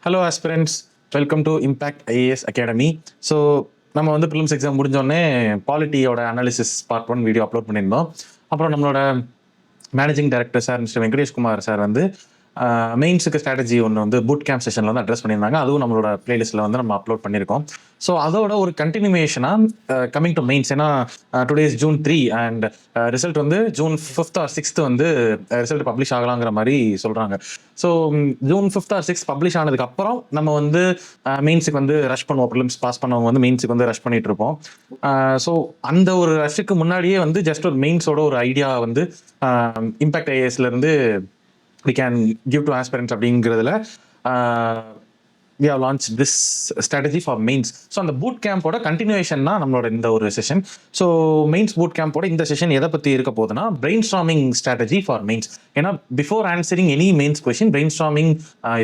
Hello aspirants, welcome to impact IAS academy. So நம்ம வந்து prelims exam முடிஞ்சோடனே பாலிட்டியோட analysis part 1 video upload பண்ணியிருந்தோம். அப்புறம் நம்மளோட managing director sir mister Venkatesh Kumar sir வந்து மெயின்ஸுக்கு ஸ்ட்ராட்டஜி ஒன்று வந்து பூட் கேம்ப் செஷனில் வந்து அட்ரஸ் பண்ணியிருந்தாங்க. அதுவும் நம்மளோட பிளேலிஸ்ட்டில் வந்து நம்ம அப்லோட் பண்ணியிருக்கோம். ஸோ அதோட ஒரு கண்டினியூவேஷனாக கமிங் டு மெயின்ஸ், ஏன்னா டுடேஸ் June 3 அண்ட் ரிசல்ட் வந்து June 5th or 6th வந்து ரிசல்ட் பப்ளிஷ் ஆகலாங்கிற மாதிரி சொல்கிறாங்க. So June 5th or 6th publish ஆனதுக்கு அப்புறம் நம்ம வந்து மெயின்ஸுக்கு வந்து ரஷ் பண்ணுவோம். ப்ரிலிம்ஸ் பாஸ் பண்ணவங்க வந்து மெயின்ஸுக்கு வந்து ரஷ் பண்ணிட்டு இருப்போம். ஸோ அந்த ஒரு ரஷ்ஷுக்கு முன்னாடியே வந்து ஜஸ்ட் ஒரு மெயின்ஸோட ஒரு ஐடியா வந்து impact ஐஏஎஸ்லேருந்து we can give to aspirants அப்படிங்கிறதுல we have launched this strategy for mains. So அந்த பூட் கேம்போட கண்டினியூவேஷன் தான் நம்மளோட இந்த ஒரு செஷன். ஸோ மெயின்ஸ் பூட் கேம்போட இந்த செஷன் எதை பற்றி இருக்க போகுதுன்னா brainstorming strategy for mains. ஏன்னா before answering any mains question brainstorming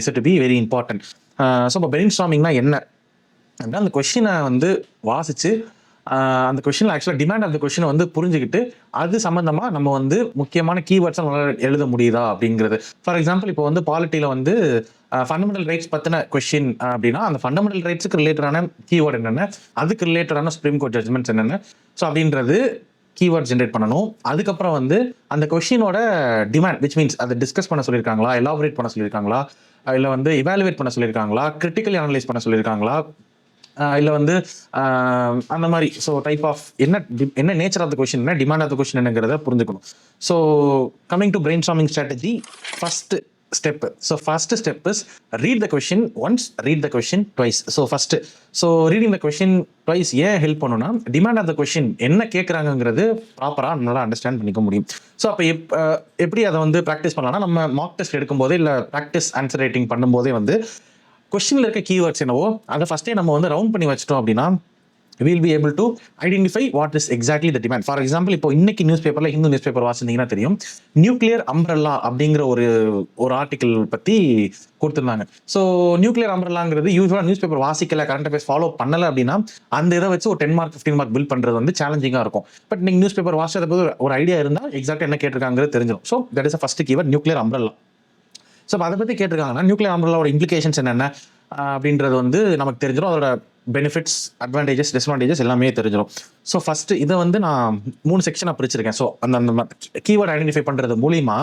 is to be very important. So இப்போ பிரெயின் ஸ்டார்மிங்னா என்ன அப்படின்னா, அந்த கொஸ்டினை வந்து வாசிச்சு அந்த கொஸ்டின் ஆக்சுவலாக டிமாண்ட் ஆஃப் த கொஸ்டினை வந்து புரிஞ்சுக்கிட்டு அது சம்மந்தமாக நம்ம வந்து முக்கியமான கீவேர்ட்ஸை நம்மளால் எழுத முடியுதா அப்படிங்கிறது. ஃபார் எக்ஸாம்பிள், இப்போ வந்து பாலிட்டியில் வந்து ஃபண்டமெண்டல் ரைட்ஸ் பற்றின கொஸ்டின் அப்படின்னா அந்த ஃபண்டமெண்டல் ரைட்ஸுக்கு ரிலேட்டடான கீவேர்டு என்னென்ன, அதுக்கு ரிலேட்டடான சுப்ரீம் கோர்ட் ஜட்மெண்ட்ஸ் என்னென்ன, ஸோ அப்படின்றது கீவேர்ட் ஜென்ரேட் பண்ணணும். அதுக்கப்புறம் வந்து அந்த கொஸ்டினோட டிமாண்ட், விச் மீன்ஸ் அதை டிஸ்கஸ் பண்ண சொல்லியிருக்காங்களா, எலாபரேட் பண்ண சொல்லியிருக்காங்களா, இல்லை வந்து இவாலுவேட் பண்ண சொல்லியிருக்காங்களா, கிரிட்டிக்கலி அனலைஸ் பண்ண சொல்லியிருக்காங்களா, இல்லை வந்து அந்த மாதிரி. ஸோ டைப் ஆஃப் என்ன நேச்சர் ஆஃப் த கொஸ்டின், என்ன டிமாண்ட் ஆஃப் த கொஸ்டின் என்னங்கிறத புரிஞ்சுக்கணும். So coming to brain storming strategy, first step. So first step is read the question once, read the question twice. So first reading the question twice ஏன் help பண்ணுன்னா, demand of the question என்ன கேட்குறாங்கிறது ப்ராப்பராக நம்மளால் understand பண்ணிக்க முடியும். So அப்போ எப்படி அதை வந்து ப்ராக்டிஸ் பண்ணலாம்னா, நம்ம மார்க் டெஸ்ட் எடுக்கும்போதே இல்லை ப்ராக்டிஸ் ஆன்சர் ரைட்டிங் பண்ணும்போதே வந்து கொஸ்டினில் இருக்க கீவேர்ட்ஸ் என்னவோ அதை ஃபஸ்ட்டே நம்ம வந்து ரவுண்ட் பண்ணி வச்சிட்டோம் அப்படின்னா we'll be able to identify what is exactly the demand. For example, இப்போ இன்னைக்கு நியூஸ் பேப்பரில், ஹிந்து நியூஸ் பேப்பர் வாசிச்சிங்கன்னா தெரியும், நியூக்ளியர் அம்ப்ரெல்லா அப்படிங்கிற ஒரு ஆர்டிக்கல் பற்றி கொடுத்துருந்தாங்க. ஸோ நியூக்ளியர் அம்ப்ரெல்லாங்கிறது யூஸ்வலாக நியூஸ் பேப்பர் வாசிக்கல, கரண்ட் அஃபேர்ஸ் ஃபாலோ பண்ணலை அப்படின்னா அந்த இதை வச்சு ஒரு 10 மார்க் 15 மார்க் பில்ட் பண்ணுறது வந்து சேலஞ்சிங்காக இருக்கும். பட் நீங்கள் நியூஸ் பேப்பர் வாசிச்சத போது ஒரு ஐடியா இருந்தால் எக்ஸாக்டாக என்ன கேட்டிருக்காங்கிறது தெரிஞ்சிடும். So that is a first keyword, nuclear umbrella. So அதை பற்றி கேட்டிருக்காங்கன்னா நியூக்ளியர் அம்ப்ரெல்லாவோட இம்ப்ளிகேஷன்ஸ் என்னென்ன அப்படின்றது வந்து நமக்கு தெரிஞ்சிடும். அதோட பெனிஃபிட்ஸ், அட்வான்டேஜஸ், டிஸ்அட்வான்டேஜஸ் எல்லாமே தெரிஞ்சிடும். ஸோ ஃபர்ஸ்ட் இதை வந்து நான் 3 செக்ஷனாக பிரிச்சிருக்கேன். ஸோ அந்த கீவேர்ட் ஐடென்டிஃபை பண்ணுறது மூலிமா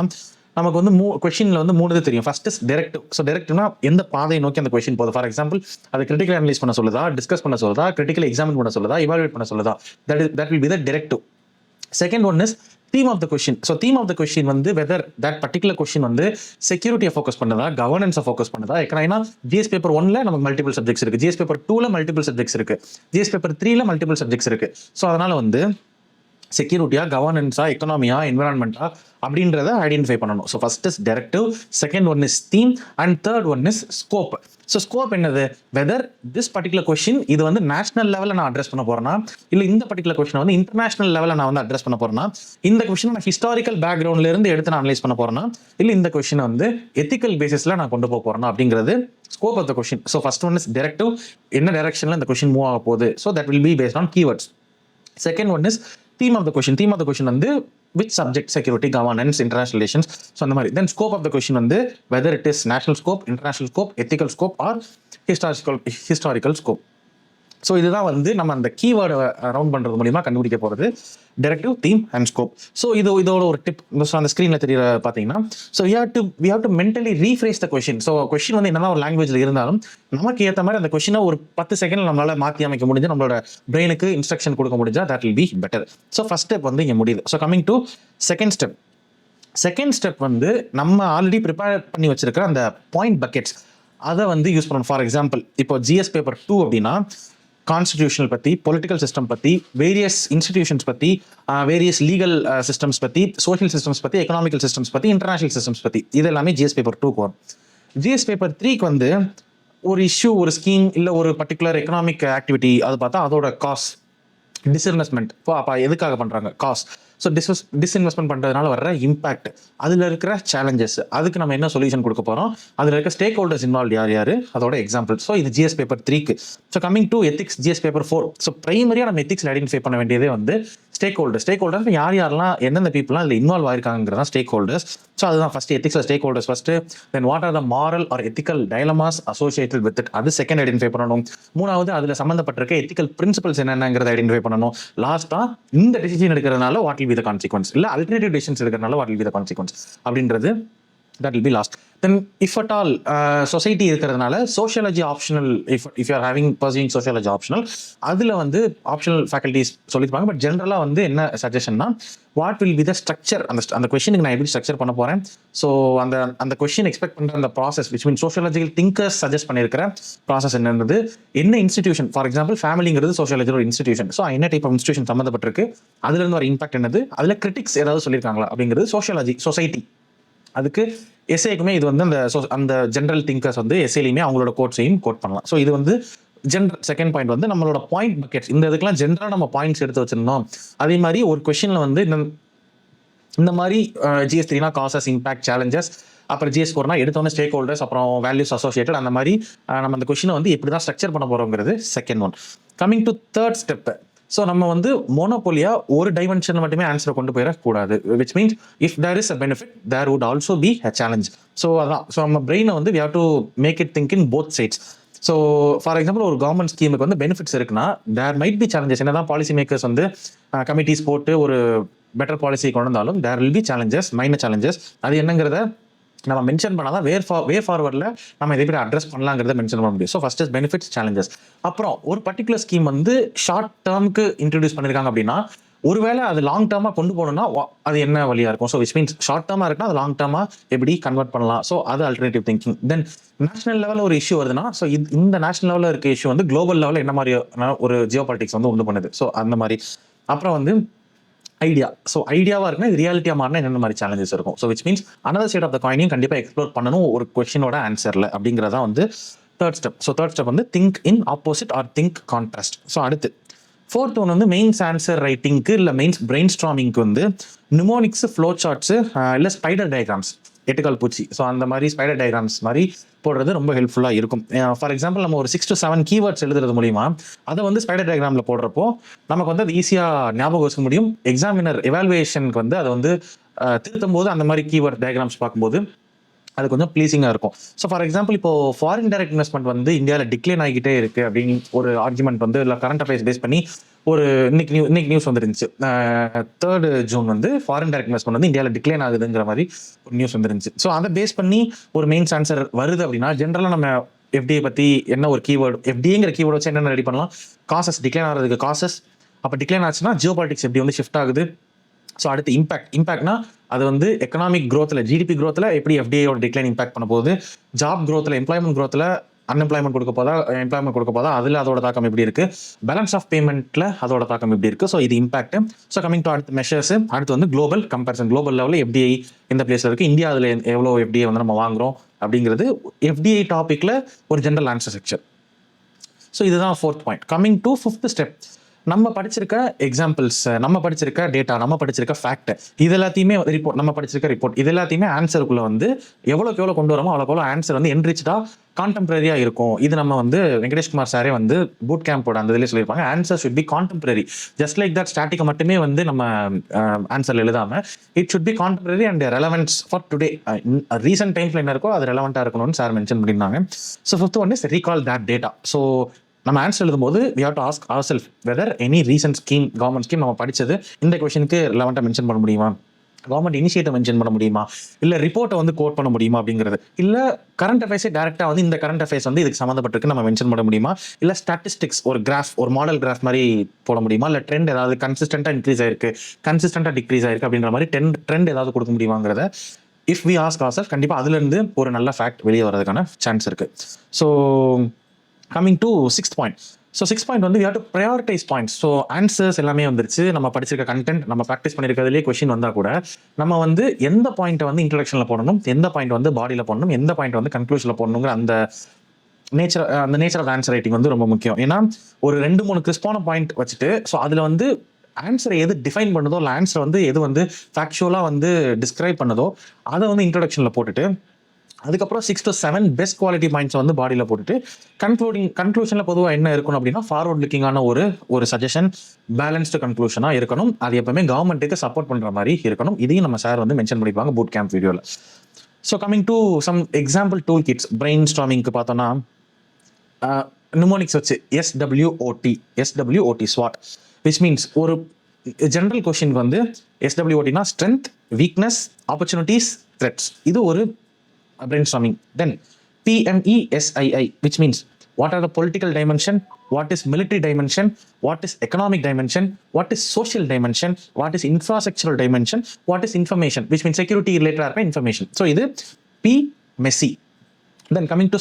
நமக்கு வந்து கொஸ்டினில் வந்து 3 இது தெரியும். First is directive. ஸோ டெரெக்டிவ்னா எந்த பாதையை நோக்கி அந்த கொஸ்டின் போகுது. ஃபார் எக்ஸாம்பிள், அது கிரிட்டிக்கல் அனலைஸ் பண்ண சொல்லுதா, டிஸ்கஸ் பண்ண சொல்லுதா, கிரிட்டிக்கல் எக்ஸாமின் பண்ண சொல்லுதா, இவாலுவேட் பண்ண சொல்லுதா, that will be the directive. Second one is theme of the question. So theme of the question வந்து வெதர் தட் பர்டிகுலர் கொஸ்டின் வந்து செக்யூரிட்டியை ஃபோக்கஸ் பண்ணுதா, கவர்னன்ஸை ஃபோக்கஸ் பண்ணுதா. ஏன்னா ஜிஎஸ் பேப்பர் 1ல நமக்கு மல்டிபிள் சப்ஜெக்ட்ஸ் இருக்குது, ஜிஎஸ் பேப்பர் 2ல மல்டிபிள் சப்ஜெக்ட்ஸ் இருக்குது, ஜிஎஸ் பேப்பர் 3ல மல்டிபிள் சப்ஜெக்ட்ஸ் இருக்குது. ஸோ அதனால் வந்து செக்யூரிட்டியா, கவர்னன்ஸா, எக்கனாமியா, என்விரான்மெண்ட்டா அப்படின்றத ஐடென்டிஃபை பண்ணணும். So first is directive, second one is theme, and third one is scope. So scope என்னது, வெதர் திஸ் பர்டிகுலர் கொஸ்டின் இது வந்து நேஷனல் லெவலில் நான் அட்ரஸ் பண்ண போறேன்னா, இல்லை இந்த பர்டிகுலர் கொஸ்டின் வந்து இன்டர்நேஷனல் லெவலில் நான் வந்து அட்ரஸ் பண்ண போறேன்னா, இந்த கொஸ்டின் நான் ஹிஸ்டாரிக்கல் பேக்ரவுண்ட்ல இருந்து எடுத்து நான் அனலைஸ் பண்ண போறேன்னா, இல்லை இந்த கொஸ்டினை வந்து எத்திக்கல் பேசிஸ்ல நான் கொண்டு போக போறேன்னா அப்படிங்கிறது scope of the question. So first one is directive, என்ன டைரக்ஷனில் இந்த கொஸ்டின் மூவ் ஆக போகுது. So that will be based on keywords. Second one is theme of the question. Theme of the question வந்து which subject, security, governance, international relations, so அந்த மாதிரி. Then scope of the question வந்து whether it is national scope, international scope, ethical scope or historical scope. So இதுதான் வந்து நம்ம அந்த கீவேர்டை round பண்ணுறது மூலிமா கண்டுபிடிக்க போகிறது, டெரெக்டிவ், தீம் அண்ட் ஸ்கோப். ஸோ இதோட ஒரு டிப் அந்த ஸ்க்ரீனில் தெரிய பார்த்தீங்கன்னா, so we have to mentally rephrase the question. So question வந்து என்னதான் ஒரு லாங்குவேஜில் இருந்தாலும் நமக்கு ஏற்ற மாதிரி அந்த கொஸ்டினை ஒரு 10 செகண்ட் நம்மளால் மாற்றி அமைக்க முடிஞ்சு, நம்மளோட பிரெயினுக்கு இன்ஸ்ட்ரக்ஷன் கொடுக்க முடிஞ்சா that will be better. So first step வந்து இங்கே முடியுது. So coming to second step. Second step வந்து நம்ம ஆல்ரெடி ப்ரிப்பேர் பண்ணி வச்சிருக்கிற அந்த பாயிண்ட் பக்கெட்ஸ் அதை வந்து யூஸ் பண்ணணும். ஃபார் எக்ஸாம்பிள், இப்போ ஜிஎஸ் பேப்பர் 2 அப்படின்னா கான்ஸ்டிடியூஷனல் பற்றி, பொலிட்டிக்கல் சிஸ்டம் பற்றி, வேரியஸ் இன்ஸ்டிடியூஷன்ஸ் பற்றி, வேரியஸ் லீகல் சிஸ்டம்ஸ் பற்றி, சோஷியல் சிஸ்டம்ஸ் பற்றி, எக்கனாமிக்கல் சிஸ்டம்ஸ் பற்றி, இன்டர்நேஷனல் சிஸ்டம்ஸ் பற்றி, இது எல்லாமே ஜிஎஸ் பேப்பர் 2க்கு வரும். ஜிஎஸ் பேப்பர் 3க்கு வந்து ஒரு இஷ்யூ, ஒரு ஸ்கீம், இல்லை ஒரு பர்டிகுலர் எக்கனாமிக் ஆக்டிவிட்டி அது பார்த்தா அதோட காஸ்ட், டிஸ்இன்வெஸ்ட்மெண்ட், அப்போ எதுக்காக பண்ணுறாங்க, காஸ்ட். ஸோ டிஸ்இன்வெஸ்ட்மெண்ட் பண்ணுறதுனால வர்ற இம்பாக்ட், அதில் இருக்கிற சேலஞ்சஸ், அதுக்கு நம்ம என்ன சொல்யூஷன் கொடுக்க போகிறோம், அதில் இருக்க ஸ்டேக் ஹோல்டர்ஸ் இன்வால்வ் யார் யார், அதோட எக்ஸாம்பிள். ஸோ இது ஜிஎஸ் பேப்பர் 3க்கு. So coming to ethics GS paper 4. So பிரைமரியாக நம்ம எத்திக்ஸில் ஐடென்டிஃபை பண்ண வேண்டியதே வந்து ஸ்டேக் ஹோல்டர்ஸ் யார் யாரெல்லாம் எந்தெந்த பீப்புளாக அதில் இன்வால்வ் ஆயிருக்காங்கிறதா ஸ்டேக் ஹோல்டர்ஸ். ஸோ அதுதான் ஃபஸ்ட்டு எத்திக்ஸில் stakeholders first. Then what are the moral or ethical dilemmas associated with it, அது செகண்ட் ஐடென்டிஃபை பண்ணணும். மூணாவது அதில் சம்மந்தப்பட்டிருக்க எத்திக்கல் பிரின்சிபல்ஸ் என்னென்னங்கிறத ஐடென்டிஃபை பண்ணணும். லாஸ்ட்டாக இந்த டிசிஷன் எடுக்கிறதுனால what will be the consequence, இல்லை அல்டர்னேட்டிவ் டிசிஷன்ஸ் எடுக்கிறதுனால what will be the consequence அப்படின்றது that will be last. Then if at all society இருக்கிறதுனால sociology optional, if you are having pursuing sociology optional, அதில் வந்து optional faculties சொல்லியிருப்பாங்க. But ஜென்ரலாக வந்து என்ன சஜஷன்னா, what will be the structure, அந்த கொஸ்டினுக்கு நான் எப்படி ஸ்ட்ரக்சர் பண்ண போகிறேன். ஸோ அந்த கொஸ்டின் எக்ஸ்பெக்ட் பண்ணுற அந்த process which mean sociological thinkers suggest பண்ணியிருக்கிற ப்ராசஸ் என்னன்றது, என்ன இன்ஸ்டிடியூஷன், ஃபார் எக்ஸாம்பிள் ஃபேமிலிங்கிறது சோஷியாலஜி ஒரு இன்ஸ்டிடியூஷன். ஸோ என்ன டைப் ஆஃப் இன்ஸ்டிடியூஷன் சம்மந்தப்பட்டிருக்கு, அதுலேருந்து ஒரு இம்பாக்ட் என்னது, அதில் கிரிட்டிக்ஸ் ஏதாவது சொல்லியிருக்காங்களா அப்படிங்கிறது சோஷியாலஜி சொசைட்டி. அதுக்கு எஸ்ஏக்குமே இது வந்து அந்த ஜென்ரல் திங்கர்ஸ் வந்து எஸ்ஏலையுமே அவங்களோட கோட்ஸையும் கோட் பண்ணலாம். ஸோ இது வந்து செகண்ட் பாயிண்ட் வந்து நம்மளோட பாயிண்ட் பக்கெட்ஸ். இந்த இதுக்கெல்லாம் ஜென்ரலாக நம்ம பாயிண்ட்ஸ் எடுத்து வச்சிருந்தோம். அதே மாதிரி ஒரு கொஸ்டினில் வந்து இந்த மாதிரி GS3னா காசஸ், இம்பாக்ட், சேலஞ்சஸ், அப்புறம் GS4னா எடுத்தோன்னே ஸ்டேக் ஹோல்டர்ஸ், அப்புறம் வேல்யூஸ் அசோசியேட்டட், அந்த மாதிரி நம்ம அந்த கொஸ்டினை வந்து எப்படி தான் ஸ்ட்ரக்சர் பண்ண போகிறோங்கிறது second one. Coming to third step. So நம்ம வந்து மோனோபோலியாக ஒரு டைமென்ஷன் மட்டுமே ஆன்சரை கொண்டு போயிடக்கூடாது. Which means if there is a benefit there would also be a challenge. So அதான், ஸோ நம்ம பிரெயினை வந்து we have to make it think in both sides. So for example ஒரு கவர்மெண்ட் ஸ்கீமுக்கு வந்து பெனிஃபிட்ஸ் இருக்குன்னா தேர் மைட் பி சேலஞ்சஸ். என்னதான் policy makers வந்து கமிட்டிஸ் போட்டு ஒரு பெட்டர் பாலிசி கொண்டு வந்தாலும் there will be challenges, minor challenges. அது என்னங்கிறத நம்ம மென்ஷன் பண்ணாதான் வே ஃபார்வர்டில் நம்ம இதை எப்படி அட்ரஸ் பண்ணலாங்கிறத மென்ஷன் பண்ண முடியும். So first is benefits, challenges. அப்புறம் ஒரு பர்டிகுலர் ஸ்கீம் வந்து ஷார்ட் டேர்முக்கு இன்ட்ரடியூஸ் பண்ணியிருக்காங்க அப்படின்னா, ஒருவேளை அது லாங் டேர்மாக கொண்டு போகணும்னா அது என்ன வழியாக இருக்கும். ஸோ விச் மீன்ஸ் ஷார்ட் டேர்மாக இருக்குன்னா அது லாங் டேர்மாக எப்படி கன்வெர்ட் பண்ணலாம். ஸோ அது அல்டர்னேட்டிவ் திங்கிங். தென் நேஷனல் லெவலில் ஒரு இஷ்யூ வருதுன்னா, ஸோ இந்த நேஷனல் லெவலில் இருக்க இஷ்யூ வந்து குளோபல் லெவலில் என்ன மாதிரி ஒரு ஜியோ பாலிட்டிக்ஸ் வந்து உண்டு பண்ணுது. ஸோ அந்த மாதிரி. அப்புறம் வந்து ஐடியா. ஸோ ஐடியாவாக இருக்குன்னா இது ரியாலிட்டியாக மாறினா என்னென்ன மாதிரி சேலஞ்சஸ் இருக்கும். So which means another side of the காயினையும் கண்டிப்பாக எக்ஸ்ப்ளோர் பண்ணணும் ஒரு கொஸ்டினோட ஆன்சரில் அப்படிங்கிறதா வந்து third step. So third step வந்து think in opposite or think contrast. So அடுத்து ஃபோர்த் ஒன் வந்து மெயின்ஸ் ஆன்சர் ரைட்டிங்க்கு இல்லை மெயின்ஸ் பிரெயின் ஸ்ட்ராமிங்க்கு வந்து நிமோனிக்ஸ், ஃப்ளோ சார்ட்ஸு, இல்லை ஸ்பைடர் டயக்ராம்ஸ், எட்டுக்கால் பூச்சி. ஸோ அந்த மாதிரி ஸ்பைடர் டயக்ராம்ஸ் மாதிரி போடுறது ரொம்ப ஹெல்ப்ஃபுல்லாக இருக்கும். ஃபார் எக்ஸாம்பிள் நம்ம ஒரு 6 to 7 கீவேர்ட்ஸ் எழுதுறது மூலிமா அதை வந்து ஸ்பைடர் டயக்ராமில் போடுறப்போ நமக்கு வந்து அது ஈஸியாக ஞாபகம் வச்சுக்க முடியும். எக்ஸாமினர் எவாலுவேஷனுக்கு வந்து அதை வந்து திருத்தும் போது அந்த மாதிரி கீவேர்ட் டயக்ராம்ஸ் பார்க்கும்போது அது கொஞ்சம் ப்ளீசிங்காக இருக்கும். ஸோ ஃபார் எக்ஸாம்பிள் இப்போ ஃபாரின் டைரக்ட் இன்வெஸ்ட்மெண்ட் வந்து இந்தியாவில் டிக்ளைன் ஆகிட்டே இருக்குது அப்படின்னு ஒரு ஆர்குமெண்ட் வந்து இல்லை கரண்ட் அஃபேர்ஸ் பேஸ் பண்ணி ஒரு இன்னைக்கு நியூஸ் வந்துருந்துச்சு. 3rd June வந்து ஃபாரின் டைரக்ட் இன்வெஸ்ட்மெண்ட் வந்து இந்தியாவில் டிக்ளைன் ஆகுதுங்கிற மாதிரி ஒரு நியூஸ் வந்துருந்துச்சு. ஸோ அதை பேஸ் பண்ணி ஒரு மெயின்ஸ் ஆன்சர் வருது அப்படின்னா ஜென்ரலாக நம்ம எஃப்டிஐ பற்றி என்ன ஒரு கீவேர்டு, எஃப்டிங்கிற கீவேர்டு வச்சு என்னென்ன ரெடி பண்ணலாம், காசஸ் டிக்ளைன் ஆகிறதுக்கு காசஸ், அப்போ டிக்ளைன் ஆச்சுன்னா ஜியோ பாலிட்டிக்ஸ் எப்படி வந்து ஷிஃப்ட் ஆகுது. ஸோ அடுத்து இம்பாக்ட்னா அது வந்து எக்கனாமிக் க்ரோத்தில், ஜிடிபி க்ரோத்தில் எப்படி எஃப்டிஐயோட டிக்ளைன் இம்பாக்ட் பண்ண போகுது, ஜாப் க்ரோத்தில், எம்ப்ளாய்மெண்ட் க்ரோத்தில் அன்எம்ப்ளாய்மெண்ட் கொடுக்க போதா, எம்ப்ளாய்மெண்ட் கொடுக்க போதா, அதில் அதோட தாக்கம் எப்படி இருக்குது, பேலன்ஸ் ஆஃப் பேமெண்ட்டில் அதோட தாக்கம் எப்படி இருக்குது. ஸோ இது இம்பாக்ட். ஸோ கமிங் டு அடுத்த மெஷர்ஸ். அடுத்து வந்து குளோபல் கம்பேரிசன், குளோபல் லெவலில் எஃப்டிஐ இந்த பிளேஸில் இருக்குது, இந்தியா அதில் எவ்வளோ எஃப்டிஐ வந்து நம்ம வாங்குறோம் அப்படிங்கிறது எஃப்டிஐ டாப்பிக்கில் ஒரு ஜென்ரல் ஆன்சர் செக்ஷன். ஸோ இதுதான் 4th point. Coming to 5th step. நம்ம படிச்சிருக்க எக்ஸாம்பிள்ஸ், நம்ம படிச்சிருக்க டேட்டா, நம்ம படிச்சிருக்க ஃபேக்ட், இது எல்லாத்தையுமே ரிப்போர்ட், நம்ம படிச்சிருக்க ரிப்போர்ட், இது எல்லாத்தையுமே ஆன்சருக்குள்ள வந்து எவ்வளோக்கு எவ்வளோ கொண்டு வரமோ அவ்வளோக்கு ஆன்சர் வந்து என்ரிச்டா கான்டெம்பரரியாக இருக்கும். இது நம்ம வந்து வெங்கடேஷ்குமார் சாரே வந்து பூட் கேம்போட அந்த இதிலே சொல்லியிருப்பாங்க. Answer should be contemporary. Just like that ஸ்டாட்டிக்கை மட்டுமே வந்து நம்ம ஆன்சர் எழுதாமல் it should be contemporary and relevance for today. Recent டைம்ஸில் என்ன இருக்கோ அது ரெலவெண்ட்டாக இருக்கணும்னு சார் மென்ஷன் பண்ணியிருந்தாங்க. So 5th one is recall that data. So நம்ம ஆன்சர் எழுதும்போது we have to ask ourselves whether any recent scheme, government scheme நம்ம படித்தது இந்த கொஷனுக்கு ரெலவெண்ட்டாக மென்ஷன் பண்ண முடியுமா, கவர்மெண்ட் இனிஷியேட்டிவ் மென்ஷன் பண்ண முடியுமா, இல்லை ரிப்போர்ட்டை வந்து கோட் பண்ண முடியுமா அப்படிங்கிறது, இல்லை கரண்ட் அஃபேர்ஸே டேரெக்டாக வந்து இந்த கரண்ட் அஃபேர்ஸ் வந்து இதுக்கு சம்மந்தப்பட்டிருக்கு நம்ம மென்ஷன் பண்ண முடியுமா, இல்லை ஸ்டாட்டிஸ்டிக்ஸ் ஒரு கிராஃப், ஒரு மாடல் கிராஃப் மாதிரி போட முடியுமா, இல்லை ட்ரெண்ட் ஏதாவது கன்சிஸ்டண்ட்டாக இன்க்ரீஸ் ஆயிருக்கு, கன்சிஸ்டண்ட்டாக டிக்ரீஸ் ஆயிருக்கு அப்படின்ற மாதிரி ட்ரெண்ட் ஏதாவது கொடுக்க முடியுமாங்கிறத இஃப் வி ஆஸ்க் ourselves கண்டிப்பாக அதுலேருந்து ஒரு நல்ல ஃபேக்ட் வெளியே வரதுக்கான சான்ஸ் இருக்குது. So coming to 6th point. So 6th point வந்து we have to prioritize points. So answers எல்லாமே வந்துருச்சு, நம்ம படிச்சிருக்க கண்டென்ட், நம்ம ப்ராக்டிஸ் பண்ணியிருக்கிறதுலேயே கொஸ்டின் வந்தால் கூட நம்ம வந்து எந்த பாயிண்ட்டை வந்து இன்ட்ரடக்ஷனில் போடணும், எந்த பாயிண்ட் வந்து பாடியில் போடணும், எந்த பாயிண்ட் வந்து கன்க்ளூஷனில் போடணுங்கிற அந்த நேச்சர் ஆஃப் ஆன்சர் ரைட்டிங் வந்து ரொம்ப முக்கியம். ஏன்னா ஒரு 2-3 கிறிஸ்பான பாயிண்ட் வச்சுட்டு ஸோ அதில் வந்து ஆன்சரை எது டிஃபைன் பண்ணுதோ, இல்லை ஆன்சரை வந்து எது வந்து ஃபேக்சுவலாக வந்து டிஸ்கிரைப் பண்ணுதோ அதை வந்து இன்ட்ரடக்ஷனில் போட்டுட்டு, அதுக்கப்புறம் 6 to 7 பெஸ்ட் குவாலிட்டி பாயிண்ட்ஸ் வந்து பாடியில் போட்டுட்டு கன்க்ளூஷனில் பொதுவாக என்ன இருக்கணும் அப்படின்னா ஃபார்வர்ட் லுக்கிங்கான ஒரு சஜஷன், பேலன்ஸ்டு கன்க்ளூஷனாக இருக்கணும். அது எப்பவுமே கவர்மெண்ட்டுக்கு சப்போர்ட் பண்ணுற மாதிரி இருக்கணும். இதையும் நம்ம சார் வந்து மென்ஷன் பண்ணிப்பாங்க பூட் கேம்ப் வீடியோவில். So coming to some example tool kits brain ஸ்டார்மிங்க்கு பார்த்தோன்னா நிமோனிக்ஸ் வச்சு SWOT SWOT விச் மீன்ஸ் ஒரு ஜென்ரல் கொஷினுக்கு வந்து SWOTனா ஸ்ட்ரென்த், வீக்னஸ், ஆப்பர்ச்சுனிட்டிஸ், த்ரெட்ஸ். இது ஒரு brainstorming. Then PMESII, which means what are the political dimension, what is military dimension, what is economic dimension, what is social dimension, what is infrastructural dimension, what is information, which means security related information. So இது P MESI. Then coming to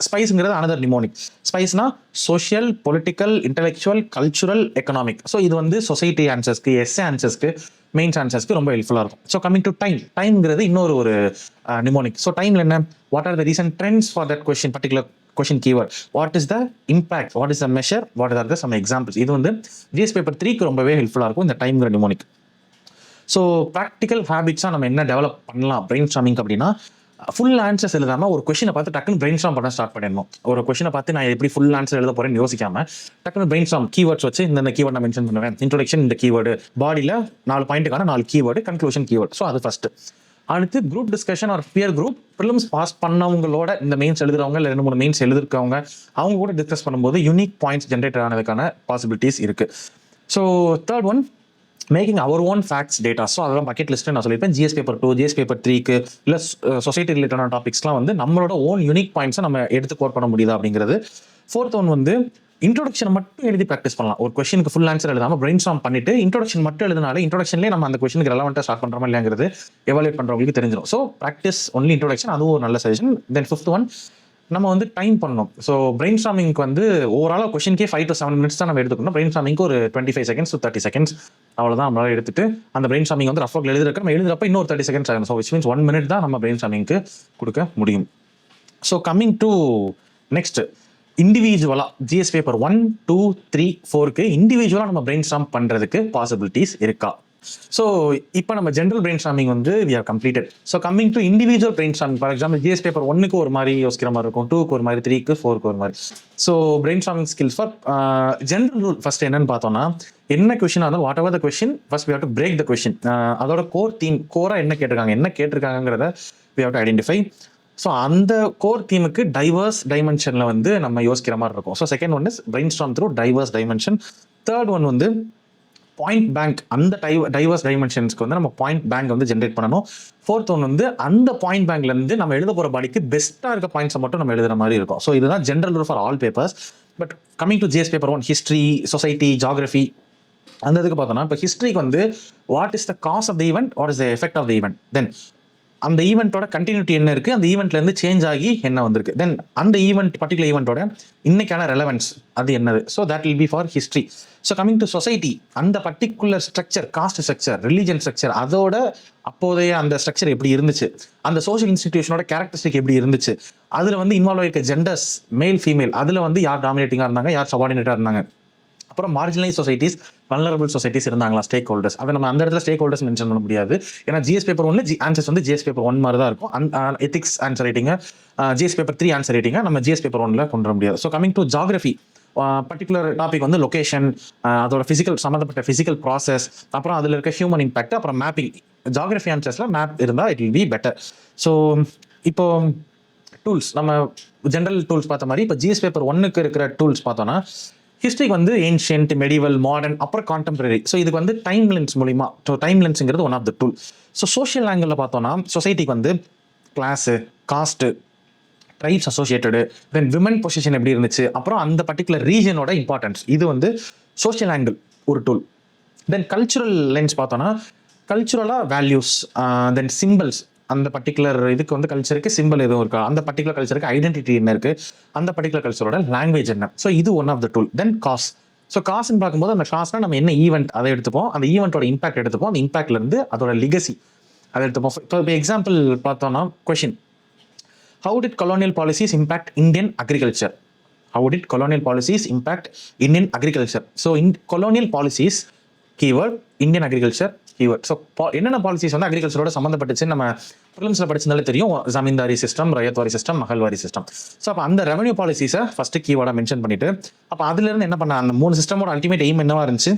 spiceங்கிறது another mnemonic. Spiceனா social, political, intellectual, cultural, economic. So இது வந்து society answersக்கு, essay answersக்கு, mains ஆன்சர்ஸ்க்கு ரொம்ப ஹெல்ப்ஃபுல்லாக இருக்கும். So coming to டைம்ங்கிறது இன்னொரு mnemonic. So டைமில் என்ன, what are the recent trends for that question, particular question keyword, what is the impact, what is the measure, what are the some examples. இது வந்து GS paper 3க்கு ரொம்பவே ஹெல்ப்ஃபுல்லாக இருக்கும் இந்த டைம்ங்கிற mnemonic. So practical ஹேபிட்ஸாக நம்ம என்ன டெவலப் பண்ணலாம் பிரெயின் ஸ்டார்மிங் அப்படின்னா, ஃபுல் ஆன்சர்ஸ் எழுதாமல் ஒரு கொஸ்டினை பார்த்து டக்குன்னு பிரெயின் ஸ்டார்ம் பண்ண ஸ்டார்ட் பண்ணிடணும். ஒரு கொஸ்டினை பார்த்து நான் எப்படி ஃபுல் ஆன்சர் எழுத போறேன்னு யோசிக்காம டக்குன்னு பிரெயின் ஸ்டார்ம் கீவேர்ட்ஸ் வச்சு இந்த கீவேர்ட் நான் மென்ஷன் பண்ணுவேன், இன்ட்ரோடக்ஷன் இந்த கீவேர்டு, பாடியில் 4 பாயிண்ட்டுக்கான 4 கீவேர்டு, கன்க்ளூஷன் கீவேர்டு. ஸோ அது ஃபர்ஸ்ட். அடுத்து group discussion or peer group, prelims pass பண்ணவங்களோட இந்த மெயின்ஸ் எழுதுறவங்க இல்லை 2-3 மெயின்ஸ் எழுதிருக்கவங்க அவங்க கூட டிஸ்கஸ் பண்ணும்போது யூனிக் பாயிண்ட்ஸ் ஜென்ரேட் ஆனதுக்கான பாசிபிலிட்டிஸ் இருக்கு. So third one, making our own facts data. So அதெல்லாம் பக்கெட் லிஸ்ட்டு நான் சொல்லியிருப்பேன். ஜிஎஸ் பேப்பர் 2, ஜிஎஸ் பேப்பர் 3க்கு இல்லை சொசைட்டி ரிலேட்டடான டாபிக்ஸ்லாம் வந்து நம்மளோட ஓன் யூனிக் பாயிண்ட்ஸை நம்ம எடுத்து கோட் பண்ண முடியுதா அப்படிங்கிறது. ஃபோர்த் ஒன் வந்து இன்ட்ரோடக்ஷன் மட்டும் எழுதி ப்ராக்டிஸ் பண்ணலாம். ஒரு கொஸ்டினுக்கு ஃபுல் ஆன்சர் எழுதாமல் பிரெயின் ஸ்டார்ம் பண்ணிட்டு இன்ட்ரோடக்ஷன் மட்டும் எழுதினாலே இன்ட்ரோடக்ஷன்லேயே நம்ம அந்த கொஸ்டினுக்கு ரெலவெண்ட்டாக ஸ்டார்ட் பண்ணுறோமா இல்லையாங்கிறது எவாலுவேட் பண்ணுறவங்களுக்கு தெரிஞ்சிடும். ஸோ ப்ராக்டிஸ் ஒன்லி இன்ட்ரோடக்ஷன், அதுவும் ஒரு நல்ல சஜஷன். தென் ஃபிஃப்த் ஒன், நம்ம வந்து டைம் பண்ணணும். ஸோ பிரெயின் ஸ்டார்மிங்க்கு வந்து ஓவராலாக கொஸ்டினுக்கே 5 to 7 minutes தான் நம்ம எடுத்துக்கணும். பிரெயின் ஸ்டார்மிங்க்கு ஒரு 25 seconds to 30 seconds அவ்வளோதான் நம்மளால எடுத்துட்டு அந்த பிரெயின் ஸ்டார்மிங் வந்து ரஃப் ஒர்க்ல எழுதுறப்ப நம்ம எழுதுறப்ப இன்னொரு 30 seconds ஆகும். ஸோ விச் மீன்ஸ் 1 minute தான் நம்ம பிரெயின் ஸ்டார்மிங்க்கு கொடுக்க முடியும். ஸோ கம்மிங் டு நெக்ஸ்ட், இண்டிவிஜுவலாக ஜிஎஸ் பேப்பர் 1, 2, 3, 4க்கு இண்டிவிஜுவலாக நம்ம பிரெயின் ஸ்டார்ம் பண்ணுறதுக்கு பாசிபிலிட்டிஸ் இருக்கா? ஸோ இப்போ நம்ம ஜென்ரல் பிரெயின் ஸ்டார்மிங் வந்து we are completed. So coming to individual brain storming, for example GS paper 1க்கு ஒரு மாதிரி யோசிக்கிற மாதிரி இருக்கும், 2க்கு ஒரு மாதிரி, 3க்கு 4க்கு ஒரு மாதிரி. So brain storming skills for general rule first என்னன்னு பார்த்தோம்னா, என்ன கொஸ்டின் இருந்தாலும் whatever the question first we have to break the question. அதோட கோராக என்ன கேட்டிருக்காங்கிறத we have to identify. So அந்த கோர் தீமுக்கு டைவர்ஸ் டைமென்ஷனில் வந்து நம்ம யோசிக்கிற மாதிரி இருக்கும். So second one is brain storm through diverse dimension. Third one வந்து பாயிண்ட் பேங்க், அந்த டைவர்ஸ் டைமென்ஷன்ஸ்க்கு வந்து நம்ம பாயிண்ட் பேங்க் வந்து ஜென்ரேட் பண்ணணும். ஃபோர்த் ஒன் வந்து அந்த பாயிண்ட் பேங்க்லேருந்து நம்ம எழுத போகிற பாடிக்கு பெஸ்ட்டாக இருக்க பாயிண்ட்ஸை மட்டும் நம்ம எழுதுற மாதிரி இருக்கும். ஸோ இதுதான் general rule for all papers. But coming to GS paper 1, history, society, geography, அந்த இதுக்கு பார்த்தோம்னா இப்போ ஹிஸ்ட்ரிக்கு வந்து what is the cause of the event, what is the effect of the event, then அந்த ஈவெண்ட்டோட கண்டினியூட்டி என்ன இருக்குது, அந்த ஈவெண்ட்லேருந்து சேஞ்ச் ஆகி என்ன வந்திருக்கு, தென் அந்த பர்டிகுலர் ஈவெண்ட்டோட இன்னைக்கான ரெலவென்ஸ் அது என்னது. So that will be for history. So coming to society, அந்த particular structure, caste structure, religion structure, அதோட அப்போதைய அந்த ஸ்ட்ரக்சர் எப்படி இருந்துச்சு, அந்த சோஷியல் இன்ஸ்டிடியூஷனோட கேரக்டரிஸ்டிக் எப்படி இருந்துச்சு, அதில் வந்து இன்வால்வ் ஆகிருக்க ஜெண்டர்ஸ், மேல் ஃபீமேல், அதில் வந்து யார் டாமினேட்டிங்காக இருந்தாங்க, யார் சபார்டினேட்டாக இருந்தாங்க, அப்புறம் மார்ஜினலைஸ் சொசைட்டிஸ், வல்னரபிள் சொசைட்டிஸ் இருந்தாங்களா, ஸ்டேக் ஹோல்டர்ஸ். அதை நம்ம அந்த இடத்துல ஸ்டேக் ஹோல்டர்ஸ் மென்ஷன் பண்ண முடியாது. ஏன்னா ஜிஎஸ் பேப்பர் 1 ஆன்சர்ஸ் வந்து ஜிஎஸ் பேப்பர் 1 மாதிரி தான் இருக்கும். எத்திக்ஸ் ஆன்சர் ரைட்டிங்க, ஜிஎஸ் பேப்பர் 3 ஆன்சர் ரைட்டிங்க நம்ம ஜிஎஸ் பேப்பர் 1ல கொண்டு வர முடியாது. So coming to geography, particular topic வந்து லொகேஷன், அதோட ஃபிசிக்கல் சம்மந்தப்பட்ட ஃபிசிக்கல் ப்ராசஸ், அப்புறம் அதில் இருக்க ஹியூமன் இம்பாக்ட், அப்புறம் மேப்பிங். ஜாகிரஃபி ஆன்சர்ஸில் மேப் இருந்தால் it will be better. So இப்போ டூல்ஸ், நம்ம ஜென்ரல் டூல்ஸ் பார்த்த மாதிரி இப்போ ஜிஎஸ் பேப்பர் 1க்கு இருக்கிற டூல்ஸ் பார்த்தோன்னா, ஹிஸ்ட்ரிக்கு வந்து ஏன்ஷியன்ட், மெடிவல், மாடர்ன், அப்புறம் கான்டெம்பரரி. ஸோ இதுக்கு வந்து டைம் லென்ஸ் மூலிமா, ஸோ டைம் லென்ஸுங்கிறது one of the tool. So social ஆங்கிளில் பார்த்தோன்னா சொசைட்டிக்கு வந்து class, caste, tribes associated, then women position எப்படி இருந்துச்சு, அப்புறம் அந்த பர்டிகுலர் ரீஜனோட இம்பார்ட்டன்ஸ், இது வந்து சோஷியல் ஆங்கிள் ஒரு டூல். தென் கல்ச்சுரல் லென்ஸ் பார்த்தோன்னா கல்ச்சுரலாக வேல்யூஸ், தென் சிம்பிள்ஸ், அந்த பர்டிகுலர் இதுக்கு வந்து கல்ச்சருக்கு சிம்பிள் எதுவும் இருக்கா, அந்த பர்டிகுலர் கல்ச்சருக்கு ஐடென்டிட்டி என்ன இருக்குது, அந்த பர்டிகுலர் கல்ச்சரோட லாங்குவேஜ் என்ன. ஸோ இது one of the tool. Then cause. So காசுன்னு பார்க்கும்போது அந்த காஸ்னால் நம்ம என்ன ஈவெண்ட் அதை எடுத்துப்போம், அந்த ஈவெண்ட்டோட இம்பாக்ட் எடுத்துப்போம், அந்த இம்பாக்ட்லேருந்து அதோட லிகசி அதை எடுத்துப்போம். இப்போ எக்ஸாம்பிள் பார்த்தோன்னா question, how did colonial policies impact Indian agriculture? How did colonial policies impact Indian agriculture? So in colonial policies keyword, Indian agriculture keyword. So என்னென்ன பாலிசிஸ் வந்து அக்ரிகல்ச்சரோட சம்மந்தப்பட்டுச்சு நம்ம ப்ரிலிம்ஸில் படிச்சிருந்தாலே தெரியும். Zamindari system, ryotwari system, மகள்வாரி system. So அப்போ அந்த ரெவன்யூ பாலிசிஸை ஃபஸ்ட்டு கீவேர்டாக மென்ஷன் பண்ணிட்டு அப்போ அதுலேருந்து என்ன பண்ண அந்த 3 சிஸ்டமோட அல்டிமேட் எய்ம் என்னவா இருந்துச்சு,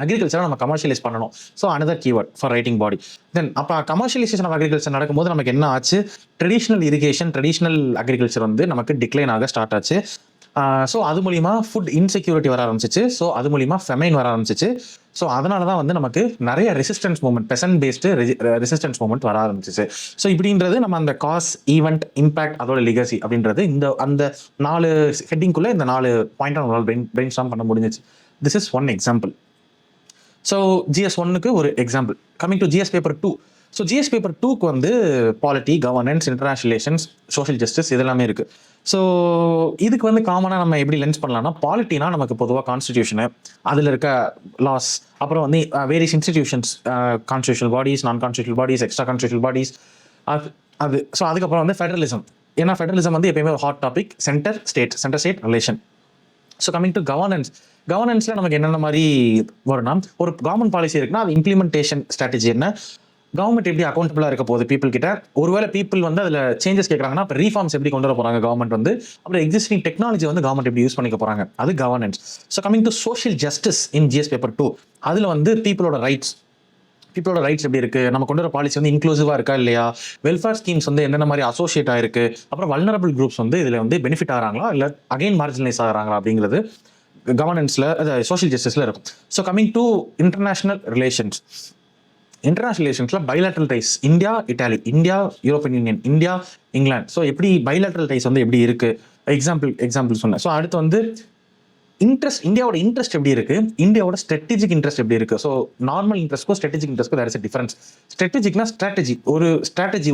அக்ரிகல்ச்சரை நம்ம கமர்ஷியலைஸ் பண்ணணும். So another keyword for writing body. Then அப்போ கமர்ஷியலைசேஷன் ஆஃப் அக்ரிகல்ச்சர் நடக்கும்போது நமக்கு என்ன ஆச்சு, ட்ரெடிஷ்னல் இரிகேஷன், ட்ரெடிஷ்னல் அக்ரிகல்ச்சர் வந்து நமக்கு டிக்ளைன் ஆக ஸ்டார்ட் ஆச்சு. ஸோ அது மூலிமா ஃபுட் இன்செக்யூரிட்டி வர ஆரம்பிச்சிச்சு. ஸோ அது மூலிமா ஃபெமைன் வர ஆரம்பிச்சிச்சு. ஸோ அதனால தான் வந்து நமக்கு நிறைய resistance movement, Besant based resistance movement வர ஆரம்பிச்சிச்சு. ஸோ இப்படின்றது நம்ம அந்த காஸ், ஈவெண்ட், இம்பாக்ட், அதோட லிகசி அப்படின்றது அந்த 4 ஹெட்டிங்குள்ளே இந்த 4 பாயிண்ட் நம்மளால் பிரெயின் ஸ்டார்ம் பண்ண முடிஞ்சிச்சு. This is one example. So GS 1க்கு ஒரு example. Coming to GS paper 2. So GS paper 2க்கு வந்து polity, governance, international relations, social justice இதெல்லாமே இருக்குது. ஸோ இதுக்கு வந்து காமனாக நம்ம எப்படி லென்ஸ் பண்ணலாம்னா, பாலிட்டினா நமக்கு பொதுவாக கான்ஸ்டிடியூஷனு, அதில் இருக்க லாஸ், அப்புறம் வந்து various institutions, constitutional bodies, non constitutional bodies, extra constitutional bodies, அது ஸோ அதுக்கப்புறம் வந்து ஃபெடரலிசம். ஏன்னா ஃபெடரலிசம் வந்து எப்பயுமே ஒரு hot topic, centre state relation. So coming to கவர்னன்ஸில் நமக்கு என்னென்ன மாதிரி வரும்னா, ஒரு கவர்மெண்ட் பாலிசி இருக்குன்னா அது இம்ப்ளிமெண்டேஷன் ஸ்ட்ராட்டஜி என்ன, கவர்மெண்ட் எப்படி அக்கௌண்டபிளாக இருக்க போகுது பீப்புள் கிட்ட, ஒருவேளை பீப்புள் வந்து அதில் சேஞ்சஸ் கேட்குறாங்கன்னா இப்போ ரீஃபார்ம்ஸ் எப்படி கொண்டு வர போகிறாங்க கவர்மெண்ட் வந்து, அப்புறம் எக்ஸிஸ்டிங் டெக்னாலஜி வந்து கவர்மெண்ட் எப்படி யூஸ் பண்ணிக்க போகிறாங்க, அது governance. So coming to social justice in GS paper 2, அதில் வந்து பீப்புளோட ரைட்ஸ் எப்படி இருக்குது, நம்ம கொண்டு வர பாலிசி வந்து இன்க்ளூசிவாக இருக்கா இல்லையா, வெல்ஃபேர் ஸ்கீம்ஸ் வந்து என்னென்ன மாதிரி அசோசியேட் ஆயிருக்கு, அப்புறம் வல்னரபிள் குரூப்ஸ் வந்து இதில் வந்து பெனிஃபிட் ஆகிறாங்களா இல்லை அகைன் மார்ஜினலைஸ் ஆகிறாங்களா அப்படிங்கிறது கவர்னன்ஸில், சோஷியல் ஜஸ்டிஸில் இருக்கும். ஸோ கமிங் டு இன்டர்நேஷனல் ரிலேஷன்ஸில் bilateral ties, India Italy, India European Union, India England. So எப்படி பைலேட்ரல் டைஸ் வந்து எப்படி இருக்குது, எக்ஸாம்பிள் சொன்னேன். ஸோ அடுத்து வந்து இந்தியாவோட இன்ட்ரெஸ்ட் எப்படி இருக்கு, இந்தியாவோட ஸ்ட்ராட்டஜிக் இன்ட்ரெஸ்ட் எப்படி இருக்கு. ஸோ நார்மல் இன்ட்ரெஸ்ட்க்கும் ஸ்ட்ராட்டஜிக் இன்ட்ரெஸ்ட்க்கும் தேர் இஸ் எ டிஃபரன்ஸ். ஸ்ட்ராட்டஜிக்னா ஸ்ட்ராட்டஜி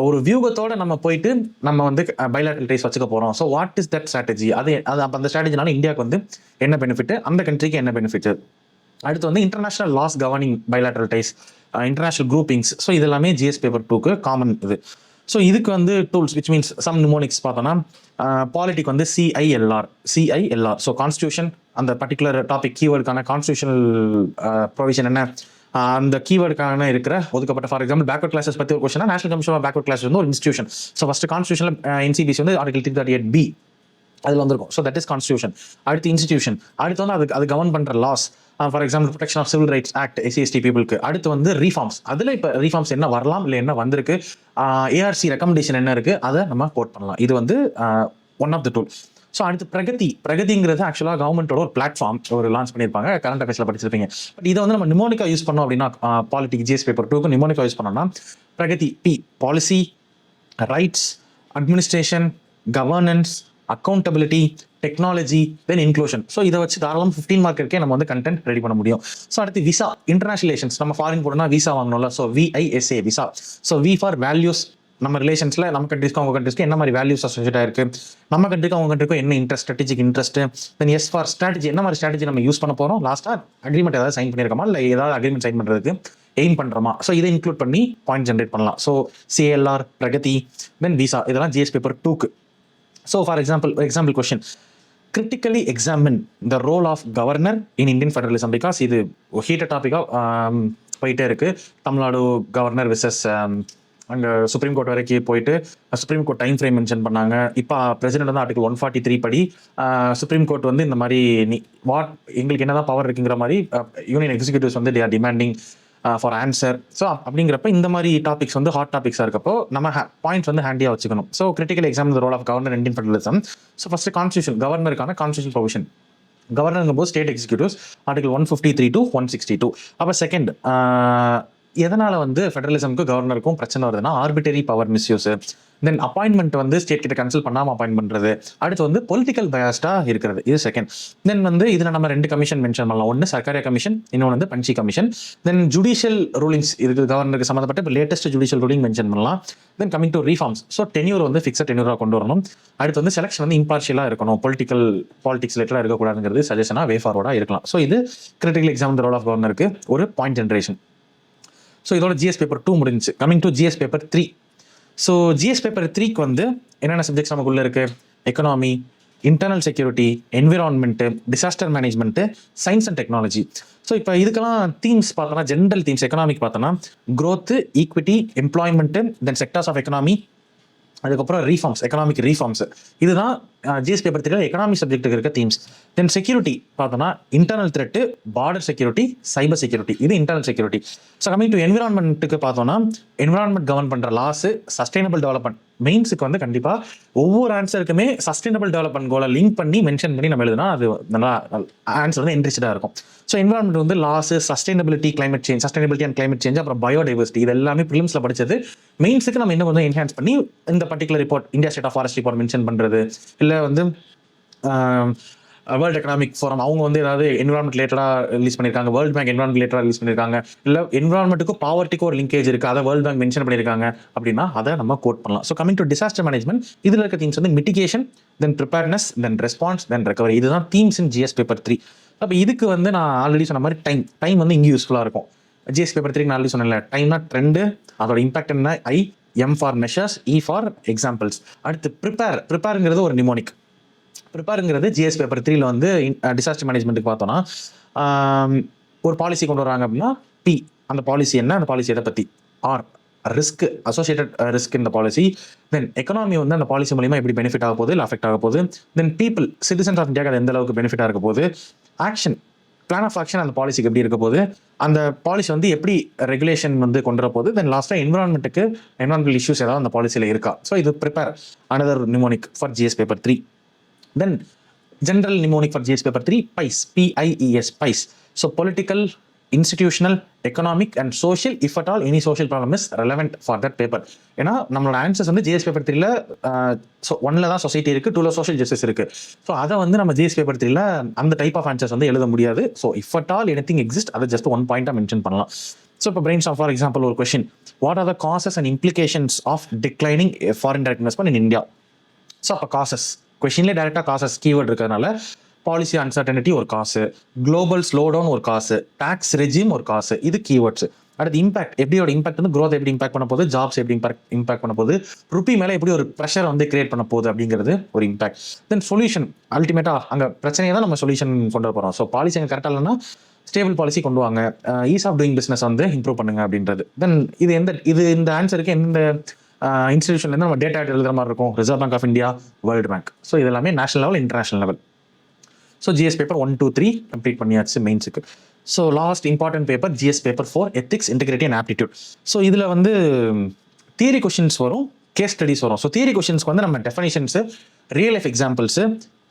ஒரு வியூகத்தோட நம்ம போயிட்டு நம்ம வந்து பைலேட்ரல் டைஸ் வச்சுக்க போறோம். So what is that strategy, அது அப்போ அந்த ஸ்ட்ராட்டஜினால இந்தியாவுக்கு வந்து என்ன பெனிஃபிட், அந்த கண்ட்ரிக்கு என்ன பெனிஃபிட். அடுத்து வந்து international laws governing bilateral ties, international groupings. So இதெல்லாமே GS பேப்பர் 2க்கு காமன் இது. ஸோ இதுக்கு வந்து tools which means some mnemonics பார்த்தோன்னா, பாலிட்டிக் வந்து CILR. ஸோ கான்ஸ்டியூஷன், அந்த பர்டிகுலர் டாபிக் கீவேர்டுக்கான கான்ஸ்டியூஷனல் ப்ரொவிஷன் என்ன, அந்த கீவேர்டுக்கான இருக்கிற ஒதுக்கப்பட்ட, ஃபார் எக்ஸாம்பிள் பேக்வர்ட் கிளாஸஸ் பற்றி ஒரு question, national commission of backward classes வந்து ஒரு இன்ஸ்டியூஷன். ஸோ ஃபர்ஸ்ட் கான்ஸ்டியூஷனில் NCBC வந்து ஆர்டிகல் 338B அதில் வந்துருக்கும். So that is constitution. அடுத்து இன்ஸ்டிடியூஷன், அடுத்து வந்து அது கவர்ன் பண்ணுற laws, for example protection of civil rights act, SC/ST பீப்புளுக்கு. அடுத்து வந்து ரீஃபார்ம்ஸ், அதில் இப்போ ரீஃபார்ம்ஸ் என்ன வரலாம் இல்லை என்ன வந்திருக்கு, ARC ரெக்கமெண்டேஷன் என்ன இருக்குது, அதை நம்ம கோட் பண்ணலாம். இது வந்து one of the tool. So அடுத்து பிரகதிங்கிறது ஆக்சுவலாக கவர்மெண்ட்டோட ஒரு பிளாட்ஃபார்ம் ஒரு லான்ச் பண்ணியிருப்பாங்க, கரண்ட் அஃபேர்ஸில் படிச்சிருப்பீங்க. பட் இதை வந்து நம்ம நிமோனிக்கா யூஸ் பண்ணோம் அப்படின்னா, பாலிட்டிக் GS பேப்பர் 2க்கு நிமோனிக்கா யூஸ் பண்ணோம்னா, Pragati policy, rights, administration, governance, accountability, technology, then inclusion. So இதை வச்சு தாராளம் 15 மார்க்கே நம்ம வந்து கண்டென்ட் ரெடி பண்ண முடியும். ஸோ அடுத்து விசா, இன்டர்நேஷனல் ரிலேஷன்ஸ், நம்ம ஃபாரின் போனோம்னா விசா வாங்கணும்ல. So VISA visa. So V for values, நம்ம ரிலேஷன்ஸில் நம்ம கண்ட்ரிஸ்க்கும் அவங்க கண்ட்ரிஸ்க்கும் என்ன மாதிரி வேல்யூஸ் அசோசியேட் ஆயிருக்கு, நம்ம கண்ட்ரிக்கும் அவங்க கண்ட்ரிக்கும் என்ன interest, strategic interest. Then S for strategy, என்ன மாதிரி ஸ்ட்ராட்டஜி நம்ம யூஸ் பண்ண போகிறோம், லாஸ்ட்டாக அக்ரிமெண்ட் ஏதாவது சைன் பண்ணியிருக்கோமா இல்லை ஏதாவது அக்ரிமெண்ட் சைன் பண்ணுறதுக்கு எய்ம் பண்ணுறோமா. ஸோ இதை இன்க்ளூட் பண்ணி பாயிண்ட் ஜென்ரேட் பண்ணலாம். ஸோ CILR, பிரகதி, தென் விசா, இதெல்லாம் GS பேப்பர் 2க்கு. So for example question, critically examine the role of governor in Indian federalism, because இது ஹீட்டட் டாப்பிக்காக போயிட்டே இருக்கு. தமிழ்நாடு கவர்னர் விசஸ் அங்கே சுப்ரீம் கோர்ட் வரைக்கும் போயிட்டு supreme court time frame mention பண்ணாங்க. இப்போ பிரசிடென்ட் வந்து ஆர்டிகல் 143 படி சுப்ரீம் கோர்ட் வந்து இந்த மாதிரி எங்களுக்கு என்னதான் பவர் இருக்குங்கிற மாதிரி யூனியன் எக்ஸிக்யூட்டிவ்ஸ் வந்து they are demanding for answer. So அப்படிங்கிறப்ப இந்த மாதிரி டாபிக்ஸ் வந்து ஹாட் டாபிக்ஸாக இருக்கப்போ நம்ம பாயிண்ட்ஸ் வந்து ஹேண்டியாக வச்சுக்கணும். So critical exam role of governor Indian federalism. So first constitution, கவர்னருக்கான கான்ஸ்டியூஷன் ப்ரொவிஷன், கவர்னருங்கும் போது ஸ்டேட் எக்ஸிக்யூட்டிவ்ஸ் ஆர்டிகல் 153 to 162. அப்போ செகண்ட், எதனால் வந்து ஃபெடரலிசம்க்கு கவர்னருக்கும் பிரச்சனை வருதுன்னா, ஆர்பிட்டரி பவர் மிஸ்யூஸ், தென் அப்பாயின்மெண்ட் வந்து ஸ்டேட் கிட்ட கன்சல்ட் பண்ணாமல் அப்பாயின்ட் பண்ணுறது, அடுத்து வந்து பொலிட்டிக்கல் பயாஸ்டாக இருக்கிறது, இது செகண்ட். தென் வந்து இதில் நம்ம 2 கமிஷன் மென்ஷன் பண்ணலாம். ஒன்று சர்க்காரியா கமிஷன், இன்னொன்று வந்து பஞ்சி கமிஷன். தென் ஜுடிஷியல் ரூலிங்ஸ், இதுக்கு கவர்னருக்கு சம்மந்தப்பட்ட இப்போ லேட்டஸ்ட் ஜுடிஷியல் ரூலிங் மென்ஷன் பண்ணலாம். தென் coming to reforms, so tenure வந்து ஃபிக்ஸட் டென்யூராக கொண்டு வரணும். அடுத்து வந்து செலக்ஷன் வந்து இம்பார்ஷியலாக இருக்கணும், பாலிட்டிக்ஸ் ரிலேட்டடாக இருக்கக்கூடாதுங்கிறது சஜஷனாக வே ஃபார்வர்டாக இருக்கலாம். ஸோ இது கிரிட்டிக்கல் எக்ஸாம் ரோல் ஆஃப் கவர்னருக்கு ஒரு பாயிண்ட் ஜென்ரேஷன். ஸோ இதோட GS பேப்பர் 2 முடிஞ்சிச்சு. Coming to GS paper 3. So GS paper 3க்கு வந்து என்னென்ன சப்ஜெக்ட்ஸ் நமக்குள்ளே இருக்குது, economy, internal security, environment, disaster management, science and technology. So இப்போ இதுக்கெல்லாம் தீம்ஸ் பார்த்தோன்னா, ஜென்ரல் தீம்ஸ் எக்கனாமிக் பார்த்தோன்னா growth, equity, employment, then sectors of economy, அதுக்கப்புறம் ரீஃபார்ம்ஸ், எக்கனாமிக் ரீஃபார்ம்ஸ். இதுதான் ஜிஎஸ் பேப்பர் 3 எக்கனாமிக் சப்ஜெக்ட்டுக்கு இருக்க தீம்ஸ். தென் செக்யூரிட்டி பார்த்தோன்னா இன்டர்னல் த்ரெட்டு, பார்டர் செக்யூரிட்டி, சைபர் security, இது internal security. So coming to என்விரான்மெண்ட்டுக்கு பார்த்தோன்னா என்விரான்மெண்ட் கவர்ன் பண்ணுற லாஸு, சஸ்டைனபிள் டெவலப்மெண்ட். மெயின்ஸுக்கு வந்து கண்டிப்பாக ஒவ்வொரு ஆன்சருக்குமே சஸ்டைனபிள் டெவலப்மெண்ட் கோலை லிங்க் பண்ணி மென்ஷன் பண்ணி நம்ம எழுதுனா அது நல்லா ஆன்சர் வந்து என்ரிச்சாக இருக்கும். ஸோ என்விரான்மெண்ட் வந்து laws, sustainability, climate change, sustainability and climate change, அப்புறம் பயோடைவர்சிட்டி, இது எல்லாமே ப்ரிலிம்ஸில் படிச்சது. மெயின்ஸுக்கு நம்ம இன்னும் கொஞ்சம் என்ஹான்ஸ் பண்ணி இந்த particular report, India state of forest report mention பண்ணுறது, இல்லை வந்து வேர்ல்டு எக்கனாமிக் ஃபோரம் அவங்க வந்து ஏதாவது என்விரான்மெண்ட் ரிலேட்டடாக ரிலீஸ் பண்ணியிருக்காங்க, வேர்ல்டு பேங்க் என்விரான்மெண்ட் ரிலேட்டடாக ரிலீஸ் பண்ணியிருக்காங்க, இல்லை என்விரான்மெண்ட்டுக்கும் பாவர்ட்டிக்கும் ஒரு லிங்கேஜ் இருக்குது, அதை வேர்ல்டு பேங்க் மென்ஷன் பண்ணியிருக்காங்க அப்படின்னா அதை நம்ம கோட் பண்ணலாம். So coming to disaster management, இதில் இருக்க தீம்ஸ் வந்து மிட்டிகேஷன், தென் ப்ரிப்பேர்னஸ், தென் ரெஸ்பான்ஸ், தென் ரெக்கவரி. இதுதான் தீம்ஸ் இன் ஜிஎஸ் பேப்பர் 3. அப்போ இதுக்கு வந்து நான் ஆல்ரெடி சொன்ன மாதிரி டைம் வந்து இங்கே யூஸ்ஃபுல்லாக இருக்கும். ஜிஎஸ் பேப்பர் 3 நான் ஆல்ரெடி சொன்னேன்ல, டைம்னா ட்ரெண்டு, அதோட இம்பாக்ட் என்ன, M for measures, E for examples. அடுத்து ப்ரிப்பேருங்கிறது ஒரு நிமோனிக். ப்ரிப்பேருங்கிறது ஜிஎஸ் பேப்பர் 3 வந்து டிசாஸ்டர் மேனேஜ்மெண்ட்டுக்கு பார்த்தோன்னா ஒரு பாலிசி கொண்டு வராங்க அப்படின்னா பி, அந்த பாலிசி என்ன, அந்த பாலிசி எதை பற்றி, ஆர் ரிஸ்க், அசோசியேட்டட் ரிஸ்க் இந்த பாலிசி, தென் எக்கனாமி வந்து அந்த பாலிசி மூலிமா எப்படி பெனிஃபிட் ஆக போகுது, இல்லை அஃபெக்ட் ஆக போகுது, தென் பீப்புள், சிட்டிசன்ஸ் ஆஃப் இந்தியாவுக்கு அது எந்த அளவுக்கு பெனிஃபிட்டாக இருக்க போகுது, ஆக்ஷன், பிளான் ஆஃப் ஆக்ஷன் அந்த பாலிசிக்கு எப்படி இருக்க போகுது, அந்த பாலிசி வந்து எப்படி ரெகுலேஷன் வந்து கொண்டு வர போகுது, தென் லாஸ்ட்டாக என்விரான்மெண்டல் இஷ்யூஸ் ஏதாவது அந்த பாலிசியில் இருக்கா. ஸோ இது prepare, another mnemonic for GS paper 3. Then general mnemonic for GS paper 3, PIES, PIES, PIES. So political, institutional, economic and social, if at all any social problem is relevant for that paper. ஏன்னா நம்மளோட answers வந்து GS paper 3ல 1ல தான் society இருக்குது, 2ல social justice இருக்குது. So அதை வந்து நம்ம GS paper 3ல அந்த டைப் ஆஃப் ஆன்சர்ஸ் வந்து எழுத முடியாது. So if at all anything exist, அதை ஜஸ்ட் ஒன் பாயிண்டாக மென்ஷன் பண்ணலாம். ஸோ இப்போ பிரெயின் ஸ்டார்ம் ஃபார் எக்ஸாம்பிள் ஒரு question, what are the causes and implications of declining foreign direct investment in India. So அப்போ causes, கொஷின்லேயே டேரெக்டாக காசஸ் கீவேர்ட் இருக்கிறதுனால policy uncertainty ஒரு காசு, குளோபல் ஸ்லோடவுன் ஒரு காசு, டாக்ஸ் ரெஜிம் ஒரு காசு, இது கீவேர்ட்ஸ். அடுத்து இம்பாக்ட், எப்படியோட இம்பாக்ட் வந்து growth எப்படி இம்பாக்ட் பண்ண போகுது, ஜாப்ஸ் எப்படி இம்பாக்ட் பண்ண போகுது, ருப்பி மேலே எப்படி ஒரு ப்ரெஷர் வந்து கிரியேட் பண்ண போகுது அப்படிங்கிறது ஒரு இம்பாக்ட். தென் சொல்யூஷன், அல்டிமேட்டாக அங்கே பிரச்சனையை தான் நம்ம சொல்யூஷன் கொண்டு வர போகிறோம். ஸோ பாலிசி அங்கே கரெக்டாக இல்லைன்னா ஸ்டேபிள் பாலிசி கொண்டு வாங்க, ஈஸ் ஆஃப் டூயிங் பிஸ்னஸ் வந்து இம்ப்ரூவ் பண்ணுங்க அப்படின்றது. தென் இந்த ஆன்சருக்கு எந்த இன்ஸ்டிடியூஷன்லேருந்து நம்ம டேட்டா எழுதுற மாதிரி இருக்கும், Reserve Bank of India, World Bank. So இது எல்லாமே national level, international level. So GS paper 1, 2, 3 complete பண்ணியாச்சு மெயின்ஸுக்கு. So last important paper GS paper 4, ethics, integrity and aptitude. So இதில் வந்து தியரி கொஷின்ஸ் வரும், கேஸ் ஸ்டடிஸ் வரும். ஸோ தியரி கொஷின்ஸ்க்கு வந்து நம்ம டெஃபனிஷன்ஸு, ரியல் லைஃப் எக்ஸாம்பிள்ஸு,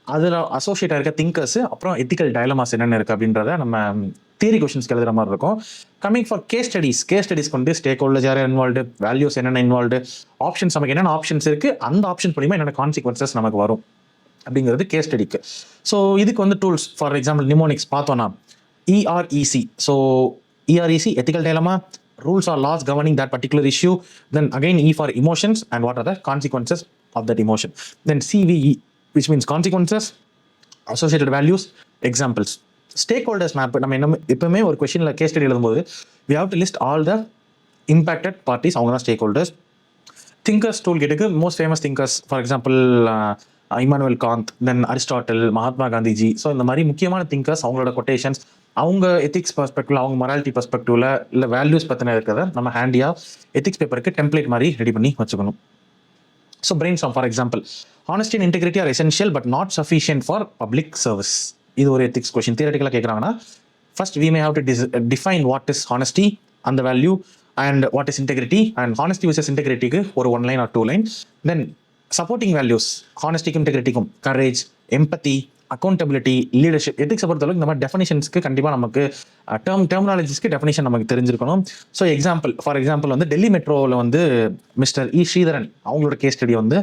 அதில் அசோசியேட்டாக இருக்க திங்கர்ஸு, அப்புறம் எத்திக்கல் டயலமாஸ் என்னென்ன இருக்குது அப்படின்றத நம்ம தியரி கொஷின்ஸ்க்கு எழுதுற மாதிரி இருக்கும். கமிங் ஃபார் கேஸ் ஸ்டடிஸ்க்கு வந்து ஸ்டேக் ஹோல்டர்ஸ் யார் இன்வால்வ்டு, வேல்யூஸ் என்னென்ன இன்வால்வ்டு, ஆப்ஷன்ஸ் நமக்கு என்னென்ன ஆப்ஷன்ஸ் இருக்குது, அந்த ஆப்ஷன் மூலிமா என்னென்ன கான்சிக்வன்சஸ் நமக்கு வரும் அப்படிங்கிறது கேஸ் ஸ்டடிக்கு. ஸோ இதுக்கு வந்து டூல்ஸ், ஃபார் எக்ஸாம்பிள் நிமோனிக்ஸ் பார்த்தோன்னா EREC. So EREC, ethical dilemma, rules or laws governing that particular issue. Then again E for emotions and what are the consequences of that emotion. Then CVE, which means consequences, associated values, examples. Stakeholders map, நம்ம என்ன எப்பவுமே ஒரு கொஸ்டினில் case study எழுதும்போது we have to list all the impacted parties, அவங்க தான் stakeholders. Thinkers tool கிட்டுக்கு most famous thinkers, for example Immanuel Kant, then Aristotle, Mahatma Gandhiji. ஸோ இந்த மாதிரி முக்கியமான திங்கர்ஸ், அவங்களோட கொட்டேஷன்ஸ், அவங்க எத்திக்ஸ் பர்ஸ்பெக்டிவ்ல, அவங்க மொராலிட்டி பர்ஸ்பெக்டிவ்ல, இல்லை வேல்யூஸ் பற்றின இருக்கிறத நம்ம ஹேண்டியாக எத்திக்ஸ் பேப்பருக்கு டெம்ப்ளேட் மாதிரி ரெடி பண்ணி வச்சுக்கணும். So brain storm for example, honesty and integrity R essential but not sufficient for public service. இது ஒரு எத்திக்ஸ் கொஸ்டின். தியரட்டிக்கலாக கேட்குறாங்கன்னா first we may have to define what is honesty அந்த value and what is integrity, and honesty versus integrity-க்கு ஒரு 1 line or 2 line. Then supporting values, honesty-க்கும் integrity-க்கும் courage, empathy, accountability, leadership. எத்திக்ஸை பொறுத்தளவுக்கு இந்த மாதிரி டெஃபினிஷன்ஸ்க்கு கண்டிப்பாக நமக்கு டெர்மினாலஜிஸ்க்கு டெஃபினிஷன் நமக்கு தெரிஞ்சிருக்கணும். ஸோ ஃபார் எக்ஸாம்பிள் வந்து டெல்லி மெட்ரோவில் வந்து மிஸ்டர் இ ஸ்ரீதரன் அவங்களோட கேஸ் ஸ்டடி வந்து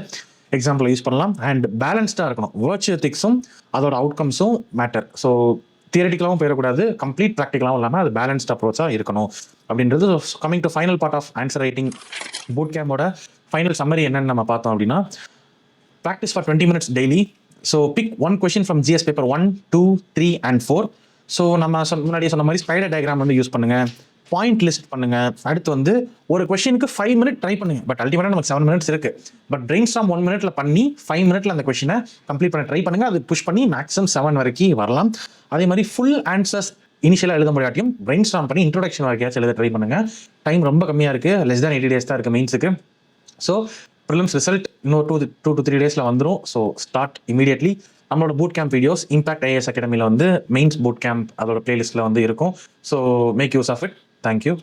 எக்ஸாம்பிள் யூஸ் பண்ணலாம். அண்ட் பேலன்ஸ்டாக இருக்கணும், வர்ச்சு எத்திக்ஸும் அதோட அவுட்கம்ஸும் மேட்டர். ஸோ தியரட்டிக்கலாகவும் போயிடக்கூடாது, கம்ப்ளீட் ப்ராக்டிக்கலாகவும் இல்லாமல் அது பேலன்ஸ்ட் அப்ரோச்சாக இருக்கணும் அப்படின்றது. Coming to final part of answer writing boot கேம்போட ஃபைனல் சம்மரி என்னன்னு நம்ம பார்த்தோம் அப்படின்னா, practice for 20 minutes daily. So pick 1 question from GS paper 1, 2, 3 and 4. So நம்ம முன்னாடியே சொன்ன மாதிரி ஸ்பைடர் டயக்ராம் வந்து யூஸ் பண்ணுங்கள். பாயிண்ட் லிஸ்ட் பண்ணுங்க. அடுத்து வந்து ஒரு கொஸ்டினுக்கு 5 மினிட் ட்ரை பண்ணுங்க. பட் அல்டிமேட்டாக நமக்கு 7 மினிட்ஸ் இருக்கு. பட் பிரெயின் ஸ்டார்ம் 1 மினிட்ல பண்ணி 5 மினிட்ல அந்த கொஸ்டினை கம்ப்ளீட் பண்ண ட்ரை பண்ணுங்க. அது புஷ் பண்ணி மேக்ஸிமம் 7 வரைக்கும் வரலாம். அதே மாதிரி ஃபுல் ஆன்சர்ஸ் இனிஷியலாக எழுத முடியாட்டியும் பிரெயின் ஸ்டார்ம் பண்ணி இன்ட்ரோடக்ஷன் வரைக்கும் எழுத ட்ரை பண்ணுங்க. டைம் ரொம்ப கம்மியாக இருக்கு, less than 80 days தான் இருக்கு மெயின்ஸுக்கு. ஸோ ப்ரிலிம்ஸ் ரிசல்ட் இன்னும் 2 to 3 days வந்துடும். So start immediately. நம்மளோட boot camp videos impact IAS அகாடமியில் வந்து மெயின்ஸ் பூட் கேம்ப் அதோட பிளேலிஸ்ட்டில் வந்து இருக்கும். So make use of it. Thank you.